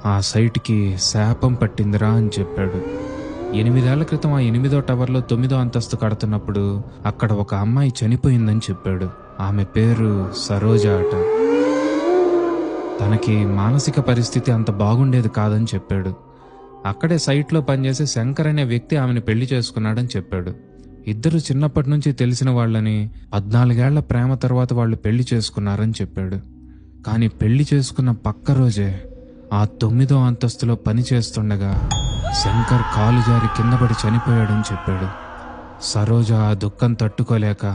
ఆ సైట్కి శాపం పట్టిందిరా అని చెప్పాడు. 8 ఏళ్ల క్రితం ఆ 8వ టవర్లో 9వ అంతస్తు కడుతున్నప్పుడు అక్కడ ఒక అమ్మాయి చనిపోయిందని చెప్పాడు. ఆమె పేరు సరోజ అట. తనకి మానసిక పరిస్థితి అంత బాగుండేది కాదని చెప్పాడు. అక్కడే సైట్లో పనిచేసే శంకర్ అనే వ్యక్తి ఆమెను పెళ్లి చేసుకున్నాడని చెప్పాడు. ఇద్దరు చిన్నప్పటి నుంచి తెలిసిన వాళ్ళని, 14 ఏళ్ల ప్రేమ తర్వాత వాళ్ళు పెళ్లి చేసుకున్నారని చెప్పాడు. కానీ పెళ్లి చేసుకున్న పక్క రోజే ఆ 9వ అంతస్తులో పని చేస్తుండగా శంకర్ కాలు జారి కిందపడి చనిపోయాడని చెప్పాడు. సరోజ ఆ దుఃఖం తట్టుకోలేక,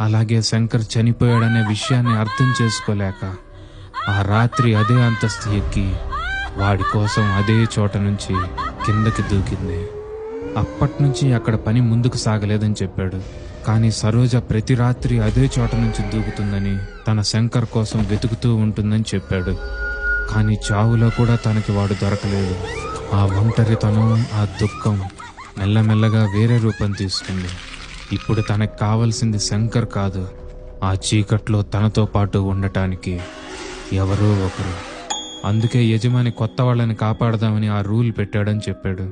అలాగే శంకర్ చనిపోయాడనే విషయాన్ని అర్థం చేసుకోలేక ఆ రాత్రి అదే అంతస్తు ఎక్కి వాడి కోసం అదే చోట నుంచి కిందకి దూకింది. అప్పట్నుంచి అక్కడ పని ముందుకు సాగలేదని చెప్పాడు. కానీ సరోజ ప్రతి రాత్రి అదే చోట నుంచి దూకుతుందని, తన శంకర్ కోసం వెతుకుతూ ఉంటుందని చెప్పాడు. కానీ చావులో కూడా తనకి వాడు దొరకలేదు. ఆ ఒంటరితనం, ఆ దుఃఖం మెల్లమెల్లగా వేరే రూపం తీసుకుంది. ఇప్పుడు తనకు కావలసింది శంకర్ కాదు, ఆ చీకట్లో తనతో పాటు ఉండటానికి ఎవరో ఒకరు. అందుకే యజమాని కొత్త వాళ్ళని కాపాడదామని ఆ రూల్ పెట్టాడని చెప్పాడు.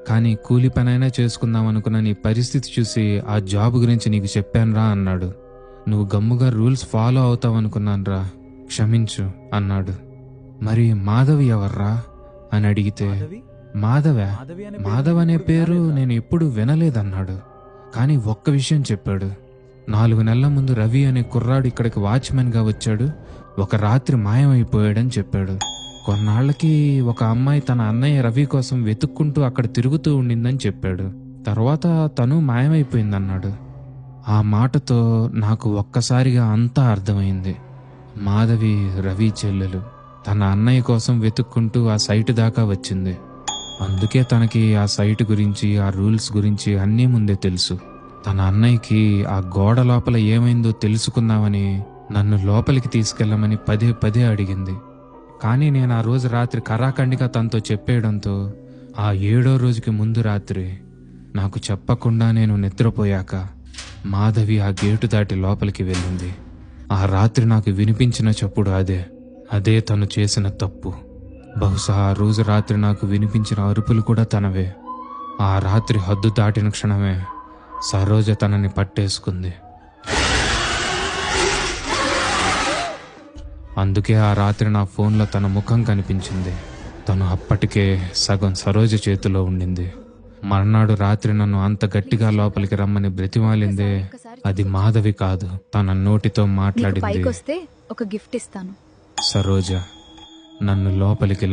కానీ కూలి పనైనా చేసుకుందాం అనుకున్న నీ పరిస్థితి చూసి ఆ జాబ్ గురించి నీకు చెప్పానురా అన్నాడు. నువ్వు గమ్ముగా రూల్స్ ఫాలో అవుతావనుకున్నానురా, క్షమించు అన్నాడు. మరి మాధవి ఎవర్రా అని అడిగితే, మాధవ్ అనే పేరు నేను ఎప్పుడు వినలేదన్నాడు. కానీ ఒక్క విషయం చెప్పాడు. 4 నెలల ముందు రవి అనే కుర్రాడు ఇక్కడికి వాచ్మెన్గా వచ్చాడు, ఒక రాత్రి మాయమైపోయాడని చెప్పాడు. కొన్నాళ్లకి ఒక అమ్మాయి తన అన్నయ్య రవి కోసం వెతుక్కుంటూ అక్కడ తిరుగుతూ ఉండిందని చెప్పాడు. తర్వాత తను మాయమైపోయిందన్నాడు. ఆ మాటతో నాకు ఒక్కసారిగా అంతా అర్థమైంది. మాధవి రవి చెల్లెలు. తన అన్నయ్య కోసం వెతుక్కుంటూ ఆ సైట్ దాకా వచ్చింది. అందుకే తనకి ఆ సైట్ గురించి, ఆ రూల్స్ గురించి అన్నీ ముందే తెలుసు. తన అన్నయ్యకి ఆ గోడ లోపల ఏమైందో తెలుసుకుందామని నన్ను లోపలికి తీసుకెళ్ళమని పదే పదే అడిగింది. కానీ నేను ఆ రోజు రాత్రి కరాఖండిగా తనతో చెప్పేయడంతో ఆ 7వ రోజుకి ముందు రాత్రి నాకు చెప్పకుండా నేను నిద్రపోయాక మాధవి ఆ గేటు దాటి లోపలికి వెళ్ళింది. ఆ రాత్రి నాకు వినిపించిన చప్పుడు అదే తను చేసిన తప్పు. బహుశా ఆ రోజు రాత్రి నాకు వినిపించిన అరుపులు కూడా తనవే. ఆ రాత్రి హద్దు దాటిన క్షణమే సరోజ తనని పట్టేసుకుంది. అందుకే ఆ రాత్రి నా ఫోన్లో తన ముఖం కనిపించింది. తను అప్పటికే సగం సరోజ చేతిలో ఉండింది. మర్నాడు రాత్రి నన్ను అంత గట్టిగా లోపలికి రమ్మని బ్రతిమాలిందే అది మాధవి కాదు, తన నోటితో మాట్లాడింది ఒక గిఫ్ట్ ఇస్తాను. సరోజ. నన్ను లోపలికి